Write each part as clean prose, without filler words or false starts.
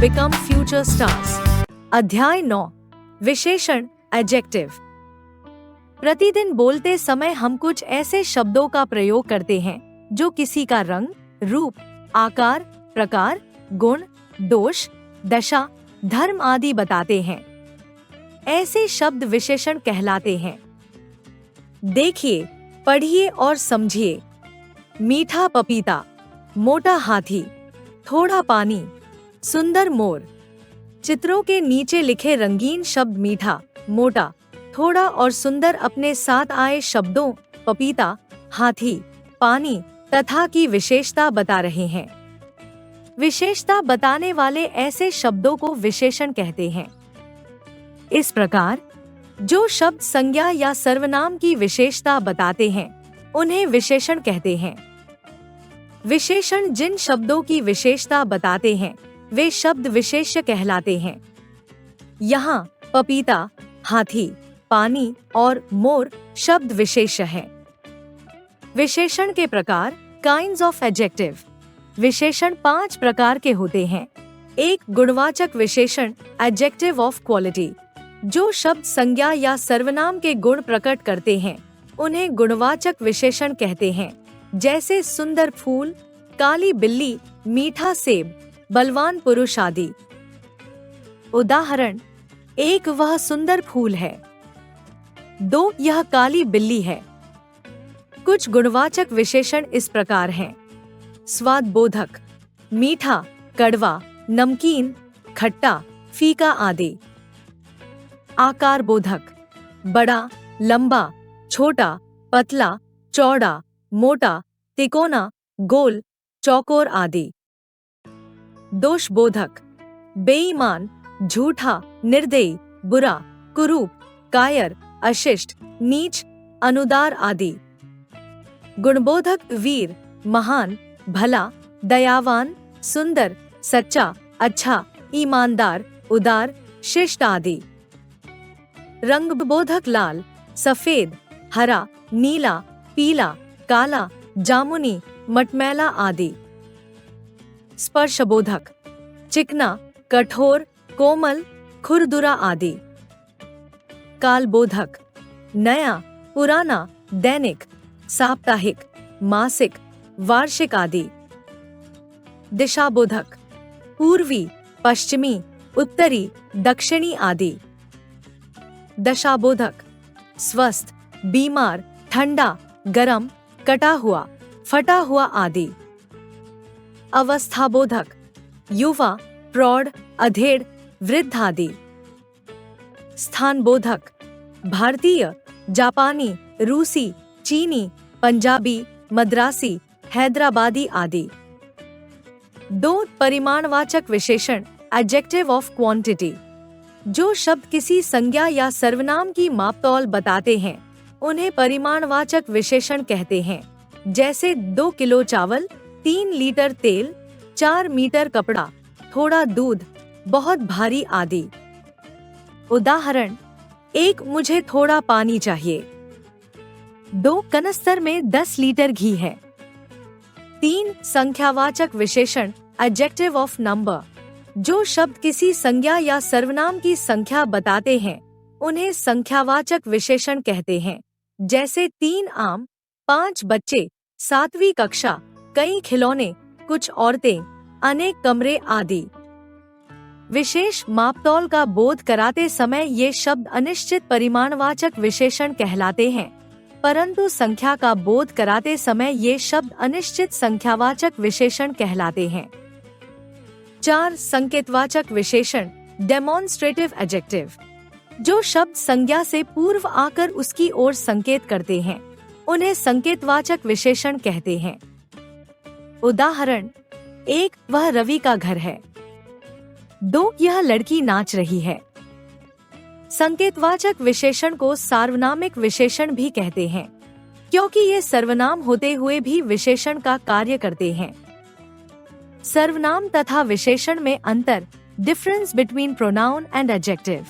become future stars. अध्याय 9 विशेषण adjective. प्रतिदिन बोलते समय हम कुछ ऐसे शब्दों का प्रयोग करते हैं जो किसी का रंग, रूप, आकार, प्रकार, गुण, दोष, दशा, धर्म आदि बताते हैं। ऐसे शब्द विशेषण कहलाते हैं। देखिए, पढ़िए और समझिए। मीठा पपीता, मोटा हाथी, थोड़ा पानी, सुंदर मोर। चित्रों के नीचे लिखे रंगीन शब्द मीठा, मोटा, थोड़ा और सुंदर अपने साथ आए शब्दों पपीता, हाथी, पानी तथा की विशेषता बता रहे हैं। विशेषता बताने वाले ऐसे शब्दों को विशेषण कहते हैं। इस प्रकार जो शब्द संज्ञा या सर्वनाम की विशेषता बताते हैं उन्हें विशेषण कहते हैं। विशेषण जिन शब्दों की विशेषता बताते हैं वे शब्द विशेष्य कहलाते हैं। यहाँ पपीता, हाथी, पानी और मोर शब्द विशेष्य हैं। विशेषण के प्रकार काइंड्स ऑफ एडजेक्टिव। विशेषण 5 प्रकार के होते हैं। 1 गुणवाचक विशेषण एडजेक्टिव ऑफ क्वालिटी। जो शब्द संज्ञा या सर्वनाम के गुण प्रकट करते हैं उन्हें गुणवाचक विशेषण कहते हैं, जैसे सुंदर फूल, काली बिल्ली, मीठा सेब, बलवान पुरुष आदि। उदाहरण 1 वह सुंदर फूल है। 2 यह काली बिल्ली है। कुछ गुणवाचक विशेषण इस प्रकार हैं। स्वाद बोधक, मीठा, कड़वा, नमकीन, खट्टा, फीका आदि। आकार बोधक, बड़ा, लंबा, छोटा, पतला, चौड़ा, मोटा, तिकोना, गोल, चौकोर आदि। दोष बोधक, बेईमान, झूठा, निर्दयी, बुरा, कुरूप, कायर, अशिष्ट, नीच, अनुदार आदि। गुणबोधक वीर, महान, भला, दयावान, सुंदर, सच्चा, अच्छा, ईमानदार, उदार, शिष्ट आदि। रंगबोधक लाल, सफेद, हरा, नीला, पीला, काला, जामुनी, मटमैला आदि। स्पर्शबोधक, चिकना, कठोर, कोमल, खुरदुरा आदि। कालबोधक, नया, पुराना, दैनिक, साप्ताहिक, मासिक, वार्षिक आदि। दिशाबोधक, पूर्वी, पश्चिमी, उत्तरी, दक्षिणी आदि। दशाबोधक, स्वस्थ, बीमार, ठंडा, गरम, कटा हुआ, फटा हुआ आदि। अवस्थाबोधक, युवा, प्रौढ़, अधेड़, वृद्ध आदि। स्थानबोधक, भारतीय, जापानी, रूसी, चीनी, पंजाबी, मद्रासी, हैदराबादी आदि। 2 परिमाणवाचक विशेषण एडजेक्टिव ऑफ क्वांटिटी। जो शब्द किसी संज्ञा या सर्वनाम की मापतौल बताते हैं उन्हें परिमाणवाचक विशेषण कहते हैं, जैसे 2 किलो चावल, 3 लीटर तेल, 4 मीटर कपड़ा, थोड़ा दूध, बहुत भारी आदि। उदाहरण 1 मुझे थोड़ा पानी चाहिए। 2 कनस्तर में 10 लीटर घी है। 3 संख्यावाचक विशेषण एडजेक्टिव ऑफ नंबर। जो शब्द किसी संज्ञा या सर्वनाम की संख्या बताते हैं उन्हें संख्यावाचक विशेषण कहते हैं, जैसे 3 आम, 5 बच्चे, 7वीं कक्षा, कई खिलौने, कुछ औरतें, अनेक कमरे आदि। विशेष मापतौल का बोध कराते समय ये शब्द अनिश्चित परिमाणवाचक विशेषण कहलाते हैं, परंतु संख्या का बोध कराते समय ये शब्द अनिश्चित संख्यावाचक विशेषण कहलाते हैं। 4 संकेतवाचक विशेषण डेमोन्स्ट्रेटिव एडजेक्टिव। जो शब्द संज्ञा से पूर्व आकर उसकी ओर संकेत करते हैं उन्हें संकेतवाचक विशेषण कहते हैं। उदाहरण 1 वह रवि का घर है। 2 यह लड़की नाच रही है। संकेतवाचक विशेषण को सार्वनामिक विशेषण भी कहते हैं, क्योंकि ये सर्वनाम होते हुए भी विशेषण का कार्य करते हैं। सर्वनाम तथा विशेषण में अंतर, difference between pronoun and adjective.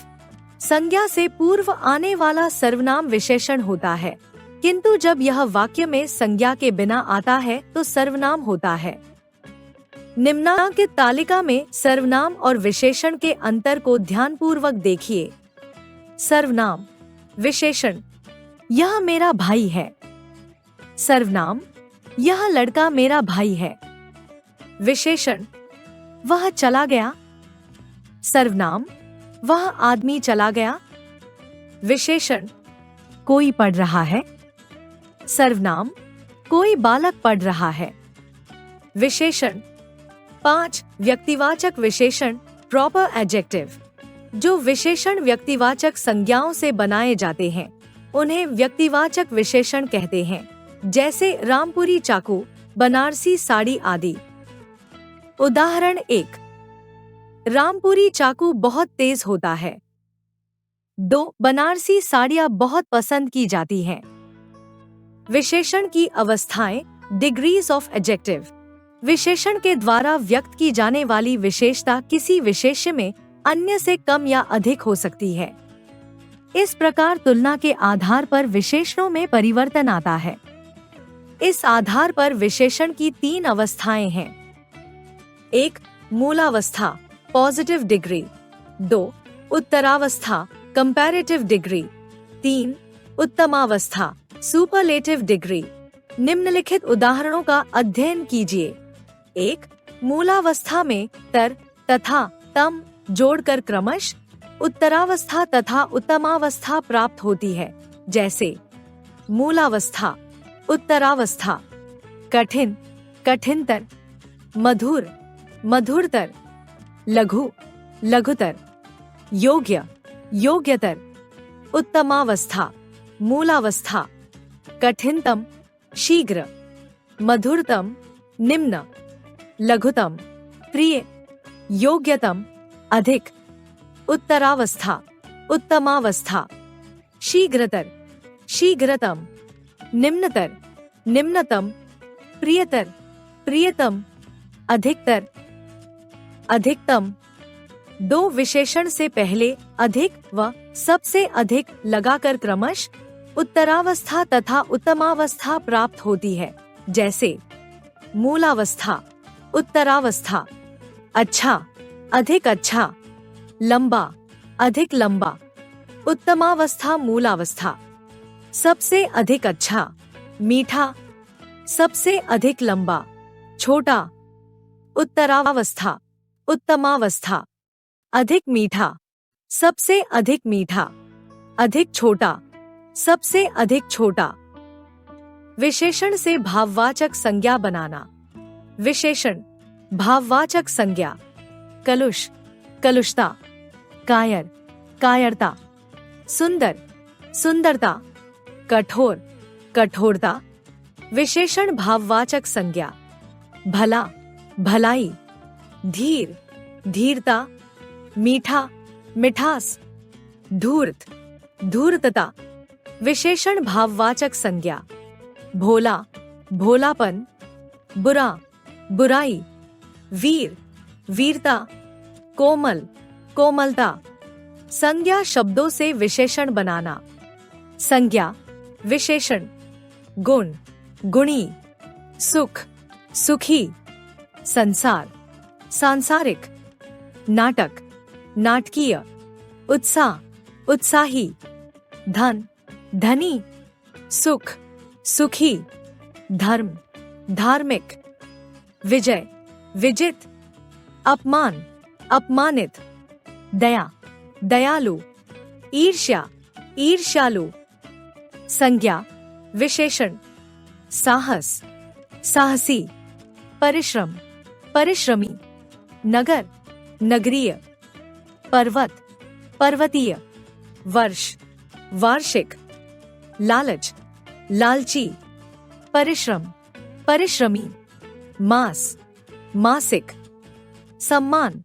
संज्ञा से पूर्व आने वाला सर्वनाम विशेषण होता है, किंतु जब यह वाक्य में संज्ञा के बिना आता है तो सर्वनाम होता है। निम्नलिखित तालिका में सर्वनाम और विशेषण के अंतर को ध्यानपूर्वक देखिए। सर्वनाम, विशेषण, यह मेरा भाई है। सर्वनाम, यह लड़का मेरा भाई है। विशेषण, वह चला गया। सर्वनाम, वह आदमी चला गया। विशेषण, कोई पढ़ रहा है। सर्वनाम, कोई बालक पढ़ रहा है। विशेषण 5 व्यक्तिवाचक विशेषण प्रॉपर एडजेक्टिव, जो विशेषण व्यक्तिवाचक संज्ञाओं से बनाए जाते हैं उन्हें व्यक्तिवाचक विशेषण कहते हैं, जैसे रामपुरी चाकू, बनारसी साड़ी आदि। उदाहरण 1, रामपुरी चाकू बहुत तेज होता है। 2, बनारसी साड़ियाँ बहुत पसंद की जाती हैं। विशेषण की अवस्थाएं, डिग्रीज ऑफ एडजेक्टिव, विशेषण के द्वारा व्यक्त की जाने वाली विशेषता किसी विशेष्य में अन्य से कम या अधिक हो सकती है। इस प्रकार तुलना के आधार पर विशेषणों में परिवर्तन आता है। इस आधार पर विशेषण की 3 अवस्थाएं हैं। 1, मूलावस्था पॉजिटिव डिग्री। 2, उत्तरावस्था कंपैरेटिव डिग्री। 3, उत्तमावस्था सुपरलेटिव डिग्री। निम्नलिखित उदाहरणों का अध्ययन कीजिए। 1, मूलावस्था में तर तथा तम जोड़कर क्रमश उत्तरावस्था तथा उत्तमावस्था प्राप्त होती है, जैसे मूलावस्था, उत्तरावस्था, कठिन, कठिनतर, मधुर, मधुरतर, लघु, लघुतर, योग्य, योग्यतर, उत्तमावस्था, मूलावस्था, कठिनतम, शीघ्र, मधुरतम, निम्न, लघुतम, प्रिय, योग्यतम, अधिक, उत्तरावस्था, उत्तमावस्था, शीघ्रतर, शीघ्रतम, निम्नतर, निम्नतम, प्रियतर, प्रियतम, अधिकतर, अधिकतम। 2 विशेषण से पहले अधिक व सबसे अधिक लगाकर क्रमश उत्तरावस्था तथा उत्तमावस्था प्राप्त होती है, जैसे मूलावस्था, उत्तरावस्था, अच्छा, अधिक अच्छा, लंबा, अधिक लंबा, उत्तमावस्था, मूलावस्था, सबसे अधिक अच्छा, मीठा, सबसे अधिक लंबा, छोटा, उत्तरावस्था, उत्तमावस्था, अधिक मीठा, सबसे अधिक मीठा, अधिक छोटा, सबसे अधिक छोटा। विशेषण से भाववाचक संज्ञा बनाना। विशेषण, भाववाचक संज्ञा, कलुष, कलुषता, कायर, कायरता, सुंदर, सुंदरता, कठोर, कठोरता। विशेषण भाववाचक संज्ञा, भला, भलाई, धीर, धीरता, मीठा, मिठास, धूर्त, धूर्तता। विशेषण भाववाचक संज्ञा, भोला, भोलापन, बुरा, बुराई, वीर, वीरता, कोमल, कोमलता। संज्ञा शब्दों से विशेषण बनाना। संज्ञा, विशेषण, गुण, गुणी, सुख, सुखी, संसार, सांसारिक, नाटक, नाटकीय, उत्साह, उत्साही, धन, धनी, सुख, सुखी, धर्म, धार्मिक, विजय, विजित, अपमान, अपमानित, दया, दयालु, ईर्ष्या, ईर्ष्यालु। संज्ञा, विशेषण, साहस, साहसी, परिश्रम, परिश्रमी, नगर, नगरीय, पर्वत, पर्वतीय, वर्ष, वार्षिक, लालच, लालची, परिश्रम, परिश्रमी, मास, मासिक, सम्मान,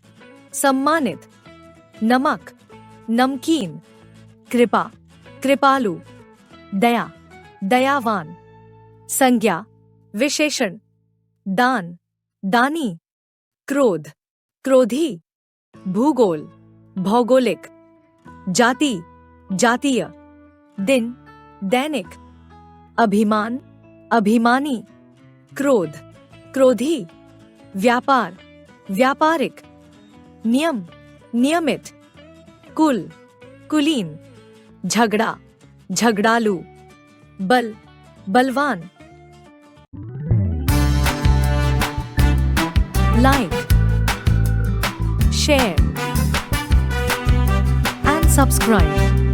सम्मानित, नमक, नमकीन, कृपा, कृपालु, दया, दयावान। संज्ञा, विशेषण, दान, दानी, क्रोध, क्रोधी, भूगोल, भौगोलिक, जाति, जातीय, दिन, दैनिक, अभिमान, अभिमानी, क्रोध, क्रोधी, व्यापार, व्यापारिक, नियम, नियमित, कुल, कुलीन, झगड़ा, झगड़ालू, बल, बलवान। Like, share and subscribe.